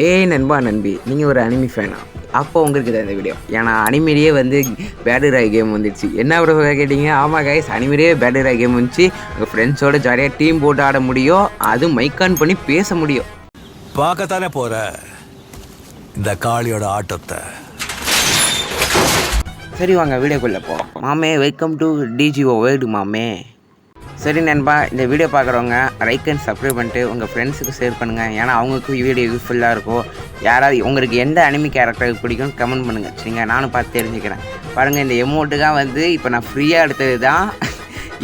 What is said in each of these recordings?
ஏய் நண்பா நண்பி, நீங்கள் ஒரு அனிமி ஃபேனா? அப்போ உங்களுக்கு தான் இந்த வீடியோ. ஏன்னா அனிமேலேயே வந்து பேட்டில் ராயல் கேம் வந்துடுச்சு. என்ன ப்ரோ கேட்டீங்க? ஆமாம் கைஸ், அனிமேலேயே பேட்டில் ராயல் கேம் வந்துச்சு. உங்கள் ஃப்ரெண்ட்ஸோட ஜாலியாக டீம் போட்டு ஆட முடியும். அதுவும் மைக் ஆன் பண்ணி பேச முடியும். பார்க்கத்தானே போகிற இந்த காளியோட ஆட்டத்தை. சரி வாங்க வீடியோக்குள்ளே போகலாம். மாமே வெல்கம் டு டிஜிஓ வேர்ல்டு மாமே. சரி நண்பா, இந்த வீடியோ பார்க்குறவங்க லைக் அண்ட் சப்ஸ்கிரைப் பண்ணிட்டு உங்கள் ஃப்ரெண்ட்ஸுக்கு ஷேர் பண்ணுங்கள். ஏன்னா அவங்களுக்கும் வீடியோ யூஸ்ஃபுல்லாக இருக்கும். யாராவது உங்களுக்கு எந்த அனிமி கேரக்டருக்கு பிடிக்கும்னு கமெண்ட் பண்ணுங்கள். சரிங்க, நானும் பார்த்து தெரிஞ்சுக்கிறேன். பாருங்கள், இந்த எமௌண்ட்டுக்காக வந்து இப்போ நான் ஃப்ரீயாக எடுத்தது தான்.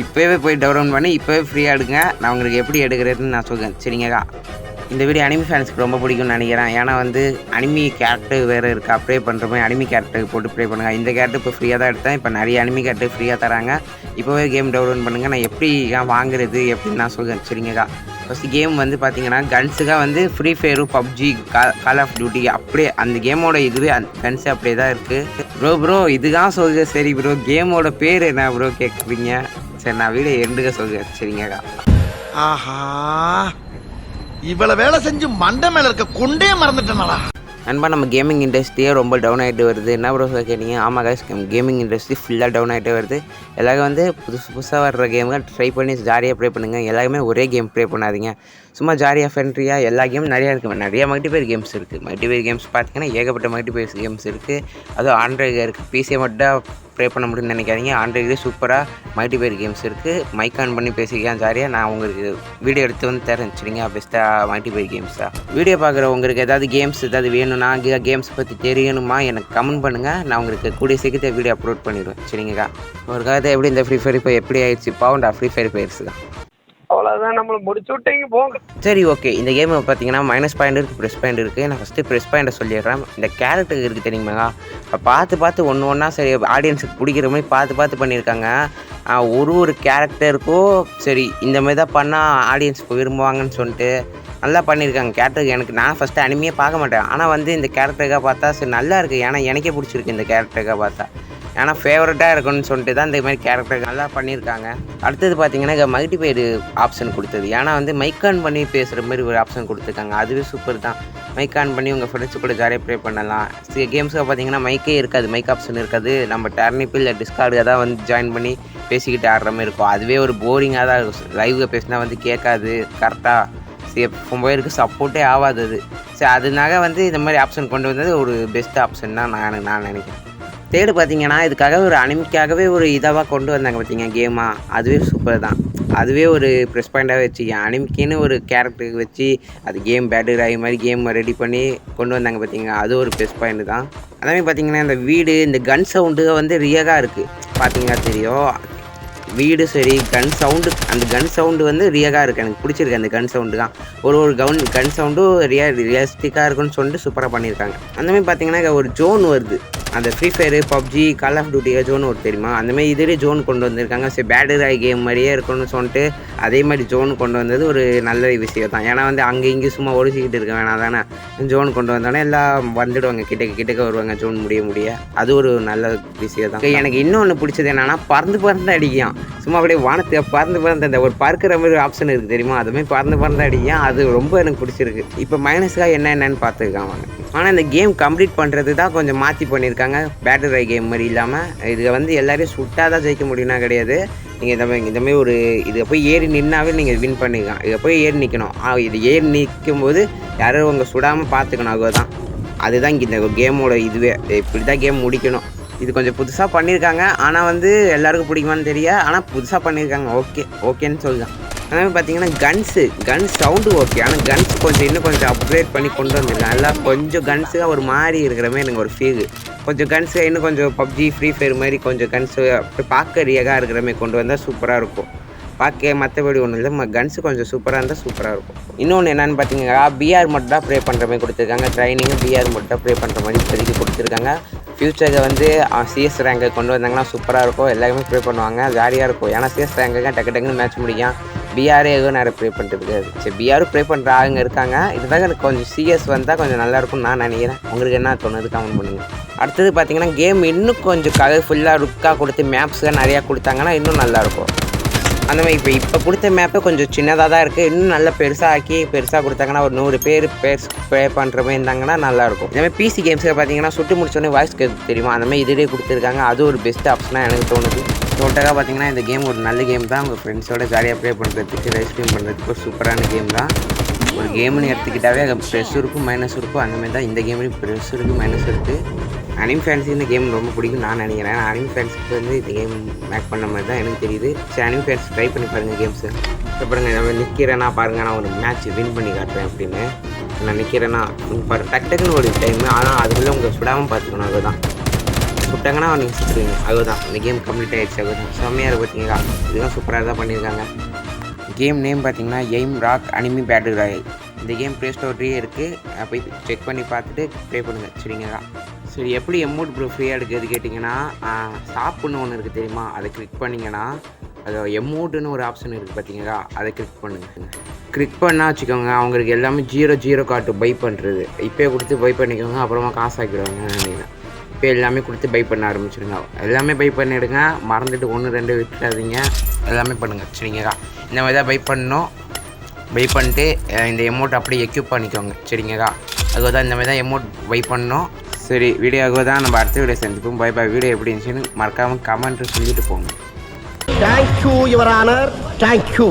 இப்போவே போய் டவுன்லோட் பண்ணி இப்போவே ஃப்ரீயாக எடுங்க. நான் உங்களுக்கு எப்படி எடுக்கிறதுன்னு நான் சொல்கிறேன். சரிங்கக்கா, இந்த வீடியோ அனிமி ஃபேன்ஸுக்கு ரொம்ப பிடிக்கும்னு நினைக்கிறேன். ஏன்னா வந்து அனிமி கேரக்டர் வேறு இருக்கா, ப்ளே பண்ணுற மாதிரி அனிமி கேரக்டருக்கு போட்டு ப்ளே பண்ணுங்கள். இந்த கேரக்டர் இப்போ ஃப்ரீயாக தான் எடுத்தேன். இப்போ நிறைய அனிமி கேரக்டர் ஃப்ரீயாக தராங்க. இப்போவே கேம் டவுன்லோட் பண்ணுங்கள். நான் எப்படி வாங்குறது எப்படின்னு நான் சொல்கிறேன். சரிங்கக்கா, ஃபஸ்ட்டு கேம் வந்து பார்த்தீங்கன்னா கன்ஸுக்காக வந்து free fire, PUBG, call of duty அப்படியே அந்த கேமோட இதுவே அந்த கன்ஸு அப்படியே தான் இருக்குது. ப்ரோ இதுதான் சொல்லுங்க. சரி ப்ரோ, கேமோட பேர் என்ன ப்ரோ கேட்குறீங்க? சரி, நான் வீடியோ எண்டுக்க சொல்கிறேன். சரிங்கக்கா. ஆஹா, இவ்வளவு வேலை செஞ்சு மண்டை மேல இருக்க கொண்டே மறந்துட்டேனடா. நண்பா, நம்ம கேமிங் இண்டஸ்ட்ரியே ரொம்ப டவுன் ஆகிட்டு வருது. என்ன ப்ரோ கேட்டீங்க? ஆமாம் கைஸ், கேமிங் இண்டஸ்ட்ரி ஃபுல்லாக டவுன் ஆகிட்டே வருது. எல்லாரும் வந்து புதுசாக வர்ற கேமுங்க ட்ரை பண்ணி ஜாலியாக ப்ளே பண்ணுங்கள். எல்லாருமே ஒரே கேம் ப்ளே பண்ணாதீங்க. சும்மா ஜாலியாக ஃப்ரெண்ட்லியாக எல்லா கேமும் நிறையா இருக்குது. நிறையா மல்டிபிளேயர் கேம்ஸ் இருக்குது. மல்டிபிளேயர் கேம்ஸ் பார்த்தீங்கன்னா ஏகப்பட்ட மல்டிபிளேயர் கேம்ஸ் இருக்குது. அதுவும் ஆண்ட்ராய்டு இருக்குது. பிசியை மட்டும் ப்ளே பண்ண முடியும்னு நினைக்காதீங்க. ஆண்ட்ராய்டு சூப்பராக மல்டிபிளேயர் கேம்ஸ் இருக்குது. மைக் ஆன் பண்ணி பேசிக்கலாம் ஜாலியாக. நான் உங்களுக்கு வீடியோ எடுத்து வந்து தரேன். சரிங்க, பெஸ்ட்டாக மல்டிபிளேயர் கேம்ஸாக வீடியோ பார்க்குற உங்களுக்கு ஏதாவது கேம்ஸ் ஏதாவது வேணும்னா, கேம்ஸ் பற்றி தெரியணுமா எனக்கு கமெண்ட் பண்ணுங்கள். நான் உங்களுக்கு கூடிய சீக்கிரத்தை வீடியோ அப்லோட் பண்ணிடுவேன். சரிங்கக்கா, ஒரு காலத்தை எப்படி இந்த ஃப்ரீ ஃபயர் இப்போ எப்படி ஆயிடுச்சு பாவண்டா. ஃப்ரீ ஃபயர் போயிடுச்சு தான். அவ்வளோதான், நம்மளை முடிச்சு விட்டீங்க போங்க. சரி ஓகே, இந்த கேம் பார்த்தீங்கன்னா மைனஸ் பாயிண்ட் இருக்குது, ப்ளஸ் பாயிண்ட் இருக்குது. நான் ஃபஸ்ட்டு ப்ளஸ் பாயிண்ட்டை சொல்லிடுறேன். இந்த கேரக்டர் இருக்குது தெரியுமாங்க, பார்த்து ஒன்று ஒன்றா சரி ஆடியன்ஸுக்கு பிடிக்கிற மாதிரி பார்த்து பண்ணியிருக்காங்க. ஒரு கேரக்டருக்கும் சரி இந்த மாதிரி தான் பண்ணால் ஆடியன்ஸ் விரும்புவாங்கன்னு சொல்லிட்டு நல்லா பண்ணியிருக்காங்க. கேரக்டருக்கு எனக்கு நான் ஃபஸ்ட்டு அனிமையே பார்க்க மாட்டேன். ஆனால் வந்து இந்த கேரக்டருக்காக பார்த்தா சரி நல்லா இருக்குது. ஏன்னா எனக்கே பிடிச்சிருக்கு இந்த கேரக்டருக்காக பார்த்தா. ஏன்னா ஃபேவரட்டாக இருக்குன்னு சொல்லிட்டு தான் இந்த மாதிரி கேரக்டர் நல்லா பண்ணியிருக்காங்க. அடுத்தது பார்த்தீங்கன்னா இங்கே மல்டிபிளேயர் ஆப்ஷன் கொடுத்தது. ஏன்னா வந்து மைக் ஆன் பண்ணி பேசுகிற மாதிரி ஒரு ஆப்ஷன் கொடுத்துருக்காங்க. அதுவே சூப்பர் தான். மைக் ஆன் பண்ணி உங்கள் ஃப்ரெண்ட்ஸு கூட ஜாலியாக ப்ளே பண்ணலாம். கேம்ஸுக்கு பார்த்தீங்கன்னா மைக்கே இருக்காது, மைக் ஆப்ஷன் இருக்காது. நம்ம டர்னிப் இல்லை டிஸ்கார்டு தான் வந்து ஜாயின் பண்ணி பேசிக்கிட்டு ஆடுற மாதிரி இருக்கும். அதுவே ஒரு போரிங்காக தான் இருக்கும். லைவில் பேசினா வந்து கேட்காது கரெக்டாக. மொபைலுக்கு சப்போர்ட்டே ஆகாது அது. சரி, அதனால வந்து இந்த மாதிரி ஆப்ஷன் கொண்டு வந்தது ஒரு பெஸ்ட் ஆப்ஷன் தான் நான் நினைக்கிறேன். தேர்டு பார்த்தீங்கன்னா இதுக்காக ஒரு அனிமிக்காகவே ஒரு இதாக கொண்டு வந்தாங்க பார்த்தீங்க கேமாக. அதுவே சூப்பர் தான். அதுவே ஒரு ப்ளஸ் பாயிண்ட்டாகவே வச்சுக்கேன். அனிமிக்கின்னு ஒரு கேரக்டருக்கு வச்சு அது கேம் பேட்டில் ராயல் மாதிரி கேம் ரெடி பண்ணி கொண்டு வந்தாங்க பார்த்தீங்க. அது ஒரு ப்ளஸ் பாயிண்ட் தான். அதேமாதிரி பார்த்தீங்கன்னா இந்த வீடு இந்த கன் சவுண்டு வந்து ரியலாக இருக்குது. பார்த்தீங்கன்னா தெரியும், வீடு சரி கன் சவுண்டு, அந்த கன் சவுண்டு வந்து ரியலாக இருக்குது. எனக்கு பிடிச்சிருக்கு அந்த கன் சவுண்டு தான். ஒரு கன் சவுண்டும் ரியலிஸ்டிக்காக இருக்குன்னு சொல்லிட்டு சூப்பராக பண்ணியிருக்காங்க. அந்தமாதிரி பார்த்தீங்கன்னா ஒரு ஜோன் வருது. அந்த Free fire, PUBG, call of டியூட்டியாக ஜோன் ஒரு தெரியுமா, அந்தமாதிரி இதிலே ஜோன் கொண்டு வந்திருக்காங்க. சரி, பேட்டில் ராயல் கேம் மாதிரியே இருக்குன்னு சொல்லிட்டு அதே மாதிரி ஜோன் கொண்டு வந்தது ஒரு நல்ல விஷயம் தான். ஏன்னா வந்து அங்கே இங்கே சும்மா ஒழிச்சிக்கிட்டு இருக்க வேணாம் தானே. ஜோன் கொண்டு வந்தோடனே எல்லாம் வந்துடுவாங்க, கிட்டக்க வருவாங்க ஜோன் முடிய. அது ஒரு நல்ல விஷயம் தான். எனக்கு இன்னொன்று பிடிச்சது என்னென்னா பறந்து அடிக்கும். சும்மா அப்படியே வானத்தை பறந்து அந்த ஒரு பறக்கிற மாதிரி ஒரு ஆப்ஷன் இருக்குது தெரியுமா, அதுமாதிரி பறந்து அடிக்கும். அது ரொம்ப எனக்கு பிடிச்சிருக்கு. இப்போ மைனஸுக்காக என்னென்னு பார்த்துருக்காங்க. ஆனால் இந்த கேம் கம்ப்ளீட் பண்ணுறது தான் கொஞ்சம் மாற்றி பண்ணியிருக்காங்க. பேட்டில் ராயல் கேம் மாதிரி இல்லாமல் இது வந்து எல்லாரையும் சுட்டாக தான் ஜெயிக்க முடியும்னா கிடையாது. நீங்கள் இந்த மாதிரி ஒரு இதை போய் ஏறி நின்னாவே நீங்கள் வின் பண்ணிக்கலாம். இதை போய் ஏறி நிற்கணும். இது ஏறி நிற்கும் போது யாரும் உங்கள் சுடாமல் பார்த்துக்கணும். அதுதான் இங்கே இந்த கேமோட இதுவே. இப்படி தான் கேம் முடிக்கணும். இது கொஞ்சம் புதுசாக பண்ணியிருக்காங்க. ஆனால் வந்து எல்லாருக்கும் பிடிக்குமான்னு தெரியாது. ஆனால் புதுசாக பண்ணியிருக்காங்க. ஓகேன்னு சொல்லலாம். அதேமாதிரி பார்த்தீங்கன்னா கன் சவுண்டு ஓகே. ஆனால் கன்ஸ் இன்னும் கொஞ்சம் அப்கிரேட் பண்ணி கொண்டு வந்திருக்காங்க. எல்லாம் கொஞ்சம் கன்ஸுக்காக ஒரு மாதிரி இருக்கிற மாதிரி எனக்கு ஒரு ஃபீல். கொஞ்சம் கன்ஸு இன்னும் கொஞ்சம் பப்ஜி, ஃப்ரீ ஃபயர் மாதிரி கொஞ்சம் கன்ஸு அப்படி பார்க்க ரியலாக இருக்கிற மாதிரி கொண்டு வந்தால் சூப்பராக இருக்கும். பார்க்க மற்றபடி ஒன்றும் இல்லை, கன்ஸு கொஞ்சம் சூப்பராக இருந்தால் சூப்பராக இருக்கும். இன்னொன்று என்னென்னு பார்த்தீங்கன்னா பிஆர் மட்டும் தான் ப்ளே பண்ணுற மாதிரி கொடுத்துருக்காங்க. ட்ரைனிங்கு பிஆர் மட்டும் தான் ப்ளே பண்ணுற மாதிரி இப்போதைக்கு கொடுத்துருக்காங்க. ஃப்யூச்சரில் வந்து சிஎஸ் ரேங்கை கொண்டு வந்தாங்கன்னா சூப்பராக இருக்கும். எல்லாருமே ப்ளே பண்ணுவாங்க, ஜாலியாக இருக்கும். ஏன்னா சிஎஸ் ரேங்குக்கு டக்குன்னு மேட்ச் முடியும். பிஆரே எதுவும் நிறைய ப்ளே பண்ணிட்டு இருக்காது. சரி, பிஆரும் ப்ளே பண்ணுற ஆளுங்க இருக்காங்க. இதுதான் எனக்கு கொஞ்சம் சிஎஸ் வந்தால் கொஞ்சம் நல்லாயிருக்கும்னு நான் நினைக்கிறேன். உங்களுக்கு என்ன தோணுது கமெண்ட் பண்ணுங்கள். அடுத்தது பார்த்தீங்கன்னா கேம் இன்னும் கொஞ்சம் கலர்ஃபுல்லாக லுக்காக கொடுத்து மேப்ஸுக்காக நிறையா கொடுத்தாங்கன்னா இன்னும் நல்லாயிருக்கும். அந்த மாதிரி இப்போ கொடுத்த மேப்பே கொஞ்சம் சின்னதாக தான் இருக்குது. இன்னும் நல்லா பெருசாக ஆக்கி பெருசாக கொடுத்தாங்கன்னா ஒரு 100 பேர் ப்ளே பண்ணுற மாதிரி இருந்தாங்கன்னா நல்லாயிருக்கும். இதே மாதிரி பிசி கேம்ஸில் பார்த்தீங்கன்னா சுட்டு முடிச்சோடனே வாய்ஸ் தெரியுமா, அந்த மாதிரி இதிலே கொடுத்துருக்காங்க. அது ஒரு பெஸ்ட் ஆப்ஷனாக எனக்கு தோணுது. டோட்டலாக பார்த்தீங்கன்னா இந்த கேம் ஒரு நல்ல கேம் தான். உங்கள் ஃப்ரெண்ட்ஸோட ஜாலியாக ப்ளே பண்ணுறதுக்கு லைவ் ஸ்ட்ரீம் பண்ணுறதுக்கு ஒரு சூப்பரான கேம் தான். ஒரு கேம்னு எடுத்துக்கிட்டாவே அது ப்ளஸ் இருக்கும் மைனஸ் இருக்கும். அந்தமாதிரி தான் இந்த கேம்லேயும் ப்ளஸ் இருக்குது மைனஸ் இருக்குது. அனிம் ஃபேன்ஸுக்கு இந்த கேம் ரொம்ப பிடிக்கும் நான் நினைக்கிறேன். அனிம் ஃபேன்ஸுக்கு வந்து இந்த கேம் மேக் பண்ண மாதிரி தான் எனக்கு தெரியுது. சரி, அனிம் ஃபேன்ஸ் ட்ரை பண்ணி பாருங்கள் கேம்ஸு. பாருங்கள், நம்ம நிற்கிறேன்னா பாருங்கள், நான் ஒரு மேட்ச் வின் பண்ணி காட்டுறேன் அப்படின்னு. நான் நிற்கிறேன்னா பாருங்கள், டக்குன்னு ஒரு டைமு. ஆனால் அதுக்குள்ளே உங்கள் சுடாமல் பார்த்துக்கணும். அதுதான் சுட்டாங்கன்னா நீங்கள் சுற்றுவீங்க. அதுதான் இந்த கேம் கம்ப்ளீட் ஆகிடுச்சு. அதுதான் செம்மையாக இருக்குது பார்த்தீங்களா. இதுதான் சூப்பராக தான் பண்ணியிருக்காங்க. கேம் நேம் பார்த்தீங்கன்னா aim rock anime battle Royal. இந்த கேம் ப்ளே ஸ்டோர்லேயே இருக்குது. போய் செக் பண்ணி பார்த்துட்டு ப்ளே பண்ணுங்கள் சரிங்களா. சரி, எப்படி எமௌண்ட் ப்ரூஃப் ஃப்ரீயாக எடுக்கிறது கேட்டிங்கன்னா, ஷாப்புன்னு ஒன்று இருக்குது தெரியுமா, அதை கிளிக் பண்ணிங்கன்னா அது எமௌண்ட்டுன்னு ஒரு ஆப்ஷன் இருக்குது பார்த்தீங்களா, அதை கிளிக் பண்ணுங்கள். கிளிக் பண்ணால் வச்சுக்கோங்க, அவங்களுக்கு எல்லாமே 0 காட்டு பை பண்ணுறது. இப்போயே கொடுத்து பை பண்ணிக்கோங்க, அப்புறமா காசு ஆக்கிடுவாங்க நினைக்கிறேன். இப்போ எல்லாமே கொடுத்து பை பண்ண ஆரம்பிச்சிடுங்க. எல்லாமே பை பண்ணிவிடுங்க, மறந்துட்டு 1-2 விட்டுறாதீங்க. எல்லாமே பண்ணுங்கள் சரிங்களா. இந்த மாதிரி தான் பை பண்ணணும். பை பண்ணிட்டு இந்த எமௌண்ட் அப்படியே எக்யூப் பண்ணிக்கோங்க சரிங்களா. அதுதான் இந்த மாதிரி தான் எமௌண்ட் பை பண்ணணும். சரி, வீடியோவுக்கு தான் நம்ம அடுத்த வீடியோ செஞ்சுப்போம். பை வீடியோ எப்படி இருந்துச்சுன்னு மறக்காமல் கமெண்ட்டு சொல்லிட்டு போங்க. Thank you your honour, thank you.